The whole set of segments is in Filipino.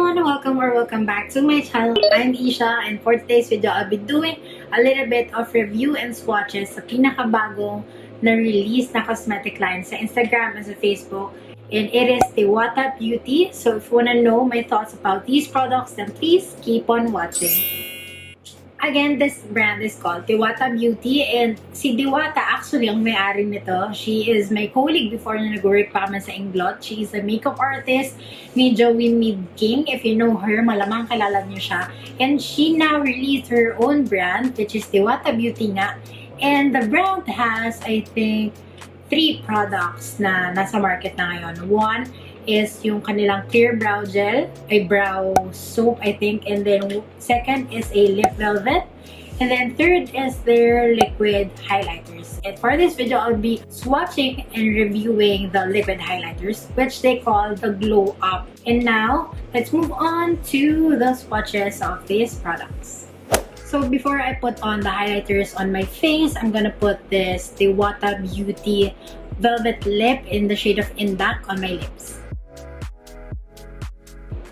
everyone! Welcome back to my channel. I'm Isha, and for today's video, I'll be doing a little bit of review and swatches sa pinakabagong na-release na cosmetic line sa Instagram and sa Facebook. And it is Diwata Beauty. So if you wanna know my thoughts about these products, then please keep on watching. Again, this brand is called Diwata Beauty, and si Diwata actually ang may-ari nito. She is my colleague before na nag-work pa kami sa Inglot. She is a makeup artist ni Joey Mid King. If you know her, malamang kilala niyo siya. And she now released her own brand, which is Diwata Beauty nga. And the brand has, I think, 3 products na nasa market na ngayon. One is yung kanilang clear brow gel, a brow soap, I think. And then second is a lip velvet. And then third is their liquid highlighters. And for this video, I'll be swatching and reviewing the liquid highlighters, which they call the Glow Up. And now, let's move on to the swatches of these products. So before I put on the highlighters on my face, I'm gonna put this Diwata Beauty Velvet Lip in the shade of Indak on my lips.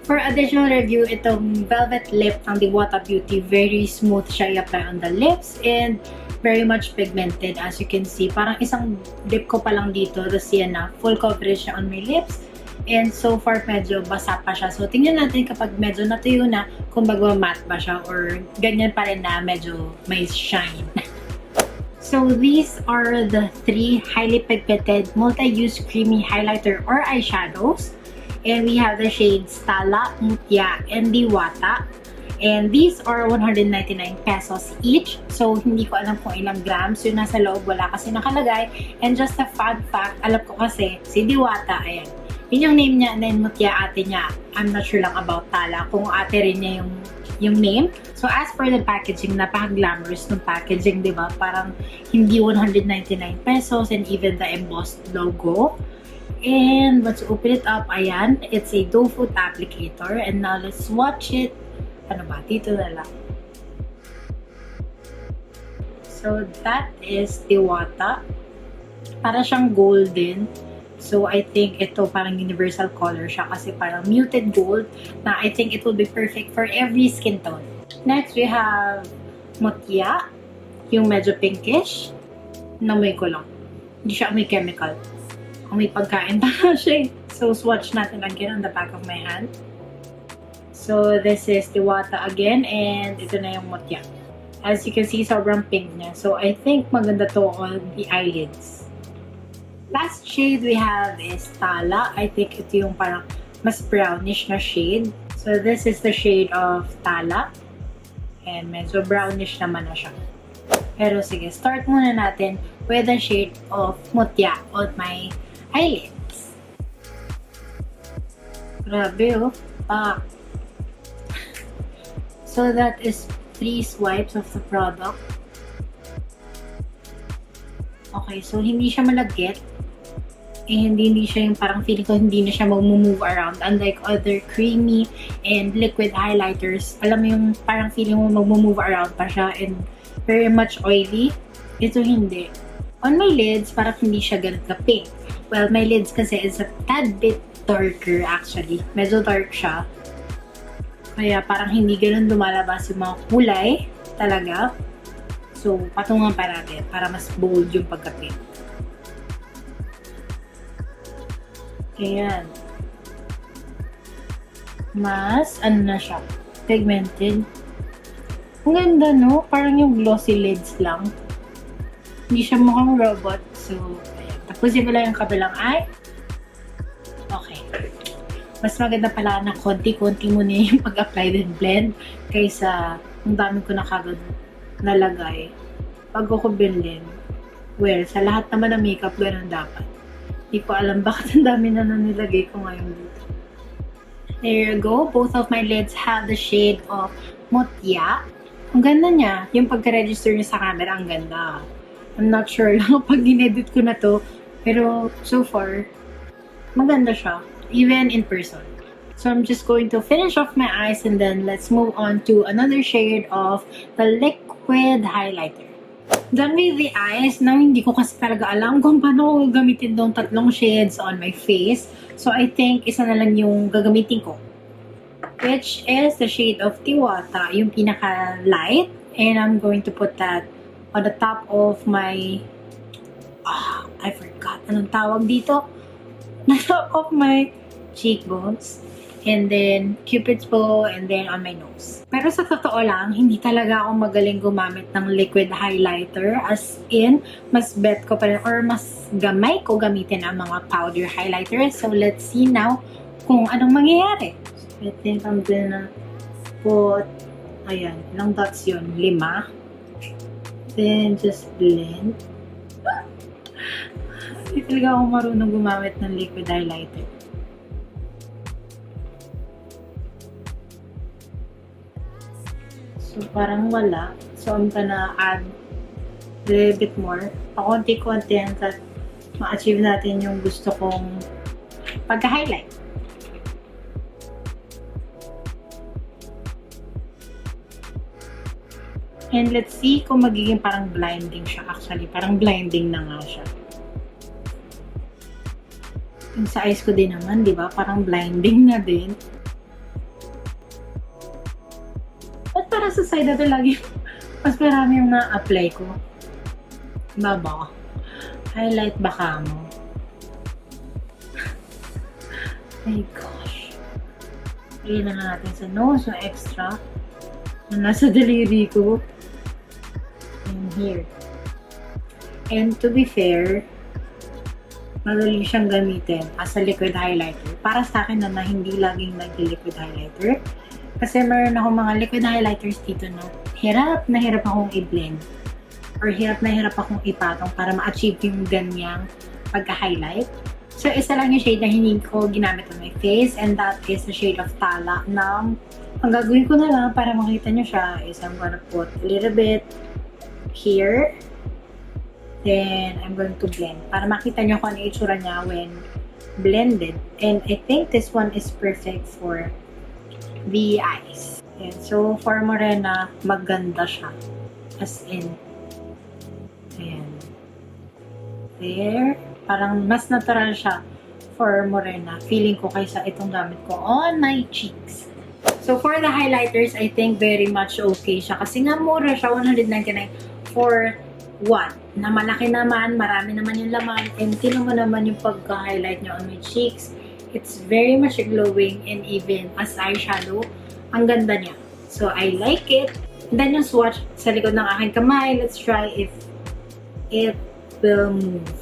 For additional review, itong velvet lip ng Diwata Beauty, very smooth siya i-apply on the lips and very much pigmented, as you can see. Parang isang dip ko pa lang dito, tapos yan na, full coverage siya on my lips. And so far, medyo basa pa siya. So, tingnan natin kapag medyo natuyo na, kung matte ba siya or ganyan pa rin na medyo may shine. So, these are the 3 highly pigmented multi-use creamy highlighter or eyeshadows. And we have the shades Tala, Mutya, and Diwata. And these are 199 pesos each. So, hindi ko alam kung ilang grams. Yung nasa loob, wala kasi nakalagay. And just a fun fact, alam ko kasi, si Diwata, ayan. Yun yung name niya, and then Mutya, ate niya. I'm not sure lang about Tala, kung ate rin niya yung name. So, as for the packaging, napaka-glamorous ng packaging, di ba? Parang hindi 199 pesos and even the embossed logo. And let's open it up. Ayan, it's a doe foot applicator. And now let's swatch it. Ano ba? Dito na lang. So that is Diwata. Para siyang golden. So I think ito parang universal color siya kasi parang muted gold na I think it will be perfect for every skin tone. Next we have Mutya. Yung medyo pinkish. Namoy ko lang. Hindi siya may chemical. Kung may pagkain pa siya. So, swatch natin again on the back of my hand. So, this is Diwata again. And ito na yung Mutya. As you can see, sobrang pink niya. So, I think maganda to on the eyelids. Last shade we have is Tala. I think ito yung parang mas brownish na shade. So, this is the shade of Tala. And medyo brownish naman na siya. Pero sige, start muna natin with the shade of Mutya on my eyelids. Grabe oh. So that is 3 swipes of the product. Okay, so hindi siya malagkit. Hindi siya yung parang feeling ko hindi na siya mag-move around. Unlike other creamy and liquid highlighters. Alam mo yung parang feeling mo mag-move around pa siya and very much oily. Ito hindi. On my lids, parang hindi siya ganun ka-pink. Well, my lids kasi is a tad bit darker actually. Medyo dark siya. Kaya parang hindi ganun lumalabas yung mga kulay talaga. So, patungan pa natin para mas bold yung pagka-pink. Ayan. Mas, ano na siya, pigmented. Ang ganda, no? Parang yung glossy lids lang. Hindi siya mukhang robot. So, ayan. Tapusin ko lang yung kabilang eye. Okay. Mas maganda pala na konti-konti muna yung pag-apply din blend kaysa ang dami ko na kagad nalagay. Pag ako blend, well, sa lahat naman ng makeup, ganun dapat. Hindi ko alam bakit ang dami na nilagay ko ngayon dito. There you go. Both of my lids have the shade of Mutya. Ang ganda niya. Yung pagka-register niya sa camera, ang ganda. I'm not sure lang pag in-edit ko na to. Pero so far, maganda siya. Even in person. So I'm just going to finish off my eyes and then let's move on to another shade of the liquid highlighter. Done with the eyes. Now, hindi ko kasi talaga alam kung paano ko gamitin tong 3 shades on my face. So I think isa na lang yung gagamitin ko. which is the shade of Diwata, yung pinaka-light. And I'm going to put that on the top of my, I forgot, anong tawag dito? Na top of my cheekbones. And then, Cupid's bow, and then on my nose. Pero sa totoo lang, hindi talaga ako magaling gumamit ng liquid highlighter. As in, mas bet ko pa rin, or mas gamay ko gamitin ang mga powder highlighters. So, let's see now kung anong mangyayari. So, I think I'm gonna put, ayan, ilang dots yun? 5. Then, just blend. Hindi talaga ako marunong gumamit ng liquid highlighter. So, parang wala. So, I'm gonna add a little bit more. Pakunti-kunti hanggat ma-achieve natin yung gusto kong pagka-highlight. And let's see kung magiging parang blinding siya. Actually, parang blinding na nga siya. Yung sa eyes ko din naman, di ba? Parang blinding na din. Ba't para sa side na ito lagi mas marami yung na-apply ko? Baba. Highlight baka mo. My gosh. Lagyan na natin sa nose yung extra na nasa daliri ko. And here. And to be fair, madali siyang gamitin as a liquid highlighter. Para sa akin na hindi laging nag-liquid highlighter. Kasi meron akong mga liquid highlighters dito na hirap na hirap akong i-blend. Or hirap na hirap akong ipatong para ma-achieve yung ganyang pagka-highlight. So, isa lang yung shade na hindi ko ginamit on my face. And that is the shade of Tala. Now, ang gagawin ko na lang para makita nyo siya is I'm gonna put a little bit here. Then, I'm going to blend. Para makita nyo kung ano yung itsura niya when blended. And I think this one is perfect for the eyes. And so, for morena, maganda siya. As in, ayan. There. Parang mas natural siya for morena. Feeling ko kaysa itong gamit ko on my cheeks. So, for the highlighters, I think very much okay siya. Kasi nga mura siya, 199 for what? Na malaki naman, marami naman yung laman, and tinan mo naman yung pagka-highlight niya on my cheeks. It's very much glowing, and even as eyeshadow, ang ganda niya. So, I like it. And then yung swatch sa likod ng aking kamay, let's try if it will move.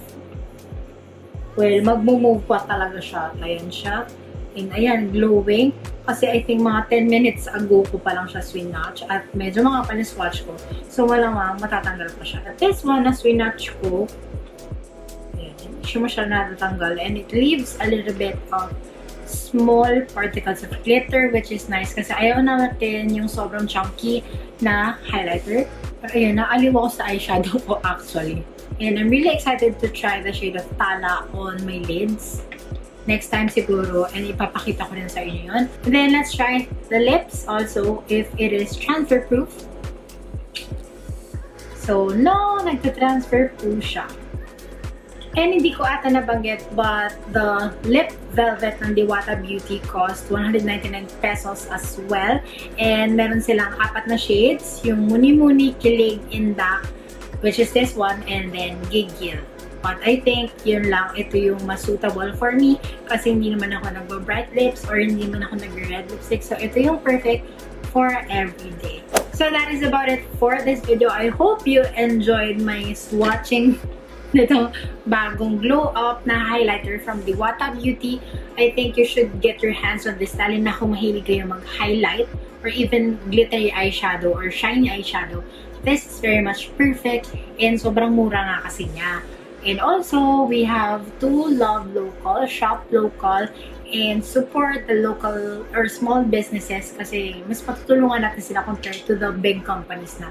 Well, mag-move pa talaga siya. Ayan siya. And ayan, glowing. Kasi I think mga 10 minutes ago ko pa lang siya swinatch. At medyo mga pa yung swatch ko. So, malamang matatanggal pa siya. At this one na swinatch ko, ayan, hindi siya masyadong natatanggal. And it leaves a little bit of small particles of glitter, which is nice. Kasi ayaw natin yung sobrang chunky na highlighter. Pero ayan, naaliw ako sa eyeshadow ko actually. And I'm really excited to try the shade of Tala on my lids. Next time siguro, and ipapakita ko rin sa inyo yun. And then, let's try the lips also, if it is transfer-proof. So, no, nagta-transfer po siya. And hindi ko ata nabanggit, but the lip velvet ng Diwata Beauty cost 199 pesos as well. And meron silang 4 na shades, yung Muni Muni, Kilig, Indak, which is this one, and then Gigil. But I think yun lang, ito yung mas suitable for me kasi hindi naman ako nagbo-bright lips or hindi naman ako nagre-red lipstick. So, ito yung perfect for everyday. So, that is about it for this video. I hope you enjoyed my swatching nitong bagong glow up na highlighter from Diwata Beauty. I think you should get your hands on this, lalo na kung mahilig kayo mag-highlight or even glittery eyeshadow or shiny eyeshadow. This is very much perfect and sobrang mura nga kasi niya. And also, we have to love local, shop local, and support the local or small businesses kasi mas patutulungan natin sila compared to the big companies na.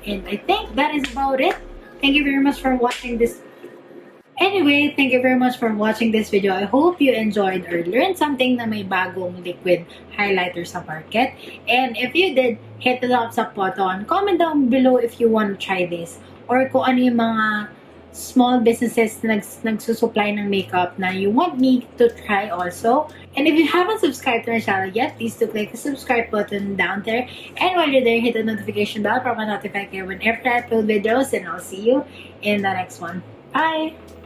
And I think that is about it. Thank you very much for watching this. Anyway, thank you very much for watching this video. I hope you enjoyed or learned something na may bagong liquid highlighter sa market. And if you did, hit the thumbs up button. Comment down below if you want to try this or kung ano yung mga small businesses na nagsusupply ng makeup na you want me to try also. And if you haven't subscribed to my channel yet, please do click the subscribe button down there. And while you're there, hit the notification bell para ma-notify kayo whenever I upload videos. And I'll see you in the next one. Bye!